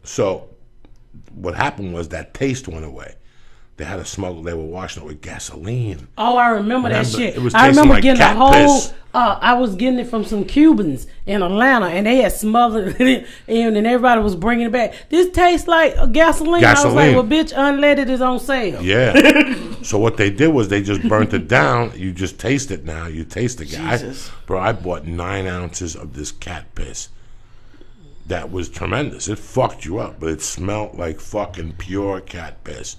So what happened was that taste went away. They had to smuggle. They were washing it with gasoline. Oh, I remember that shit. It was I remember like getting a cat whole. piss. I was getting it from some Cubans in Atlanta, and they had smothered it, and everybody was bringing it back. This tastes like gasoline. I was like, "Well, bitch, unleaded is on sale." Yeah. So what they did was they just burnt it down. You just taste it now. You taste the gas. Bro, I bought 9 ounces of this cat piss. That was tremendous. It fucked you up, but it smelled like fucking pure cat piss.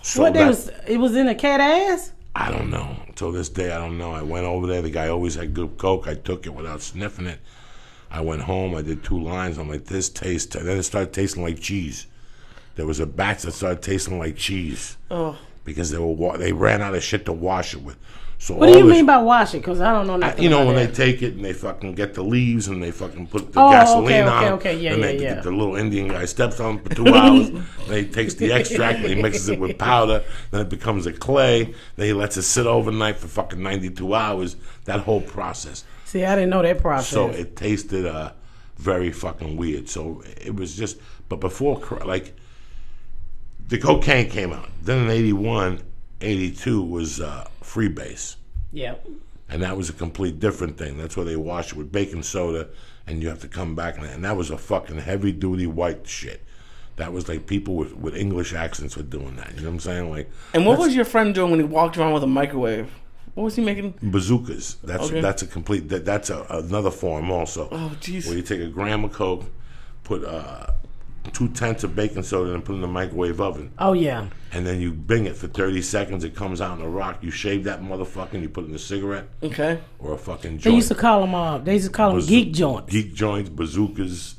So it was in a cat ass? I don't know. Until this day, I don't know. I went over there. The guy always had good coke. I took it without sniffing it. I went home. I did 2 lines. I'm like, this tastes... And then it started tasting like cheese. There was a batch that started tasting like cheese. Oh. Because they ran out of shit to wash it with. So what do you mean by wash it? Because I don't know nothing about when that. They take it and they fucking get the leaves and they fucking put the gasoline on. Yeah, and the little Indian guy steps on it for 2 hours. Then he takes the extract and he mixes it with powder. Then it becomes a clay. Then he lets it sit overnight for fucking 92 hours. That whole process. See, I didn't know that process. So it tasted very fucking weird. So it was just... But before, like, the cocaine came out. Then in 81... 82 was freebase. Yeah. And that was a complete different thing. That's where they wash it with baking soda and you have to come back. And that was a fucking heavy duty white shit. That was like people with English accents were doing that. You know what I'm saying? Like. And what was your friend doing when he walked around with a microwave? What was he making? Bazookas. That's a complete. That's another form also. Oh, jeez. Where you take a gram of coke, put 2/10 of baking soda and put it in the microwave oven. Oh, yeah. And then you bing it for 30 seconds. It comes out in a rock. You shave that motherfucker and you put it in a cigarette. Okay. Or a fucking joint. They used to call them geek joints. Geek joints, bazookas,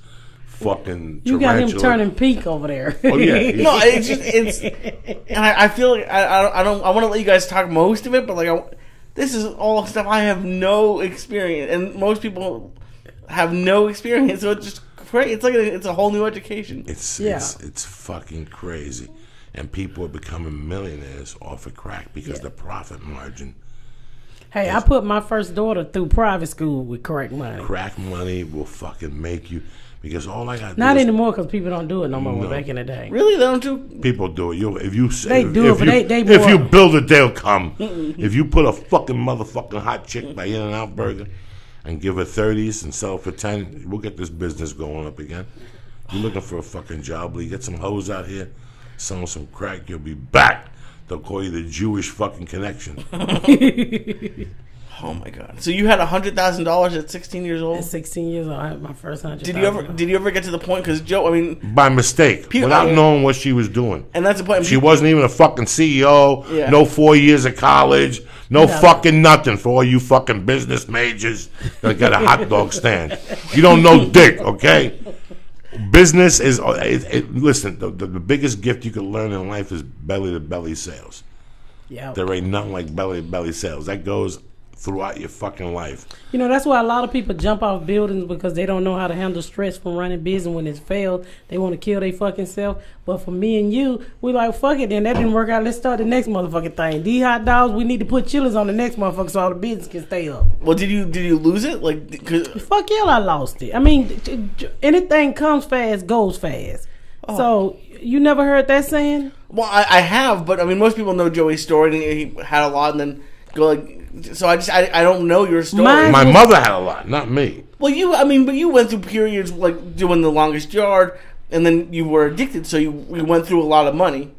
fucking You tarantula. got him turning pink over there. Oh, yeah. No, it's and I feel like I want to let you guys talk most of it, but like this is all stuff I have no experience, and most people have no experience, so it's just crazy. It's like it's a whole new education. It's fucking crazy, and people are becoming millionaires off of crack because the profit margin. Hey, I put my first daughter through private school with crack money. Crack money will fucking make you, because all I got. Not anymore because people don't do it no more. Back in the day, really, they don't do. People do it. If you build it, they'll come. If you put a fucking motherfucking hot chick by In-N-Out Burger and give her 30s and sell for 10, we'll get this business going up again. You're looking for a fucking job, Lee. Get some hoes out here, selling some crack. You'll be back. They'll call you the Jewish fucking connection. Oh my god! So you had $100,000 at 16 years old? At 16 years old, I had my first $100,000. Did you ever get to the point? Because Joe, I mean, by mistake, without knowing what she was doing, and that's the point. She wasn't even a fucking CEO. Yeah. No 4 years of college. No fucking nothing for all you fucking business majors that got a hot dog stand. You don't know dick, okay? Business is listen. The biggest gift you can learn in life is belly to belly sales. Yeah, there ain't nothing like belly to belly sales. That goes throughout your fucking life. You know, that's why a lot of people jump off buildings because they don't know how to handle stress from running business when it's failed. They want to kill their fucking self. But for me and you, we like, fuck it, then that didn't work out. Let's start the next motherfucking thing. These hot dogs, we need to put chilies on the next motherfucker so all the business can stay up. Well, did you lose it? Fuck yeah, I lost it. I mean, anything comes fast, goes fast. Oh. So, you never heard that saying? Well, I have, but I mean, most people know Joey's story, and he had a lot and then go like... So I don't know your story. My mother had a lot, not me. Well, but you went through periods like doing The Longest Yard, and then you were addicted, so you went through a lot of money.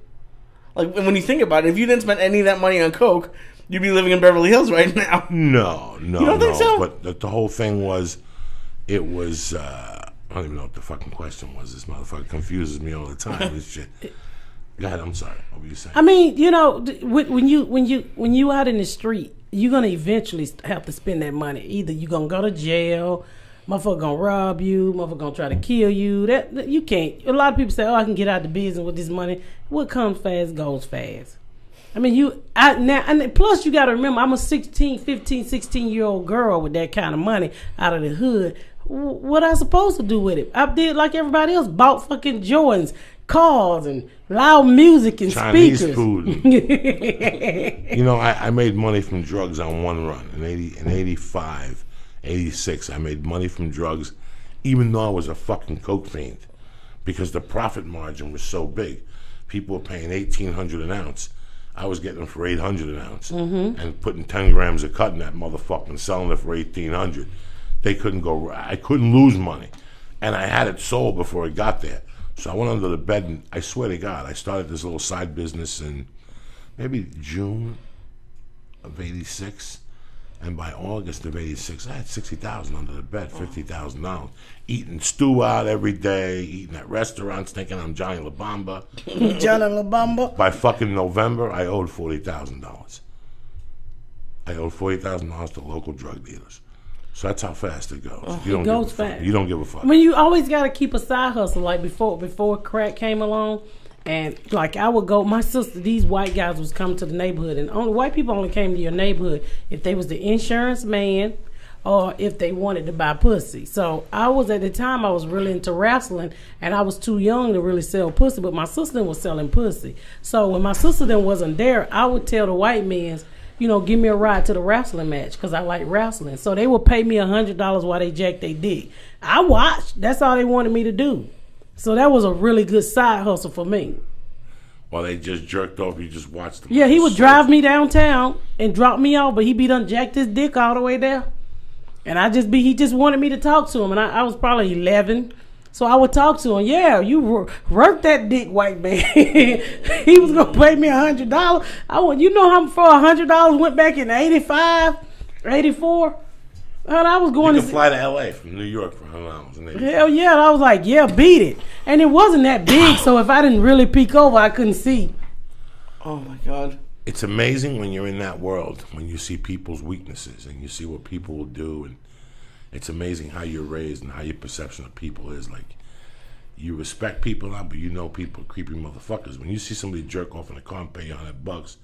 Like when you think about it, if you didn't spend any of that money on coke, you'd be living in Beverly Hills right now. No, you don't think so? But the whole thing was, it was. I don't even know what the fucking question was. This motherfucker confuses me all the time. This shit. Go ahead. I'm sorry. What were you saying? I mean, you know, when you out in the street, you're gonna eventually have to spend that money. Either you're gonna go to jail, motherfucker gonna rob you, motherfucker gonna try to kill you. That you can't. A lot of people say, "Oh, I can get out the business with this money." What comes fast goes fast. I mean, and plus you got to remember, I'm a 16-year-old girl with that kind of money out of the hood. What I supposed to do with it? I did like everybody else, bought fucking Jordans, cars, and loud music and Chinese speakers. Food. You know, I made money from drugs on one run. In 85, 86, I made money from drugs, even though I was a fucking coke fiend. because the profit margin was so big. People were paying $1,800 an ounce. I was getting them for $800 an ounce, and putting 10 grams of cut in that motherfucker and selling it for $1,800. They couldn't go. I couldn't lose money, and I had it sold before it got there. So I went under the bed, and I swear to God, I started this little side business in maybe June of '86. And by August of '86, I had $60,000 under the bed, $50,000, eating stew out every day, eating at restaurants, thinking I'm Johnny La Bamba. Johnny La Bamba. By fucking November, I owed $40,000. I owed $40,000 to local drug dealers. So that's how fast it goes. It goes fast. You don't give a fuck. I mean, you always got to keep a side hustle. Like before crack came along. And like I would go, my sister, these white guys was coming to the neighborhood, and only white people only came to your neighborhood if they was the insurance man or if they wanted to buy pussy. So I was, at the time, I was really into wrestling, and I was too young to really sell pussy, but my sister was selling pussy. So when my sister then wasn't there, I would tell the white men, you know, give me a ride to the wrestling match because I like wrestling. So they would pay me $100 while they jacked their dick. I watched. That's all they wanted me to do. So that was a really good side hustle for me. While they just jerked off, you just watched them. Yeah, he would drive me downtown and drop me off, but he be done jacked his dick all the way there. And he just wanted me to talk to him. And I was probably 11. So I would talk to him. Yeah, you work that dick, white man. He was going to pay me $100. You know how for $100 went back in 85, 84? And I was going to fly to LA from New York for $100. Hell yeah. And I was like, yeah, beat it. And it wasn't that big, so if I didn't really peek over, I couldn't see. Oh my God. It's amazing when you're in that world, when you see people's weaknesses and you see what people will do, and it's amazing how you're raised and how your perception of people is. Like, you respect people now, but you know people are creepy motherfuckers. When you see somebody jerk off in a car and pay $100,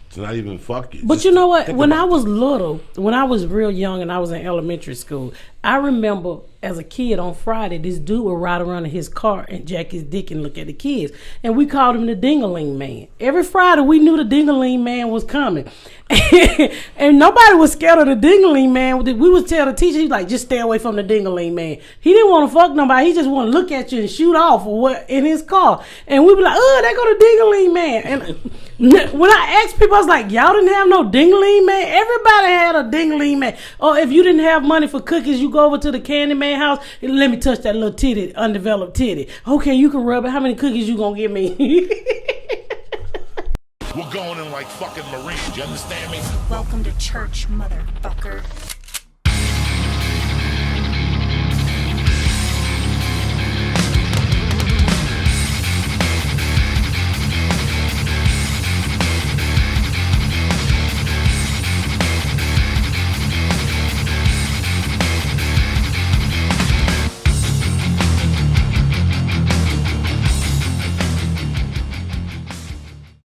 it's not even fuck you. But just, you know what? When I was little, when I was real young and I was in elementary school, I remember as a kid on Friday, this dude would ride around in his car and jack his dick and look at the kids. And we called him the Ding-a-ling Man. Every Friday, we knew the Ding-a-ling Man was coming. And nobody was scared of the Ding-a-ling Man. We would tell the teacher, he's like, just stay away from the Ding-a-ling Man. He didn't want to fuck nobody. He just want to look at you and shoot off or what in his car. And we'd be like, oh, there go the Ding-a-ling Man. And when I asked people, I was like, y'all didn't have no Ding-a-ling Man? Everybody had a Ding-a-ling Man. Or if you didn't have money for cookies, you go over to the candy man house and let me touch that little titty, undeveloped titty. Okay, you can rub it. How many cookies you gonna give me? We're going in like fucking Marines. You understand me? Welcome to church, motherfucker.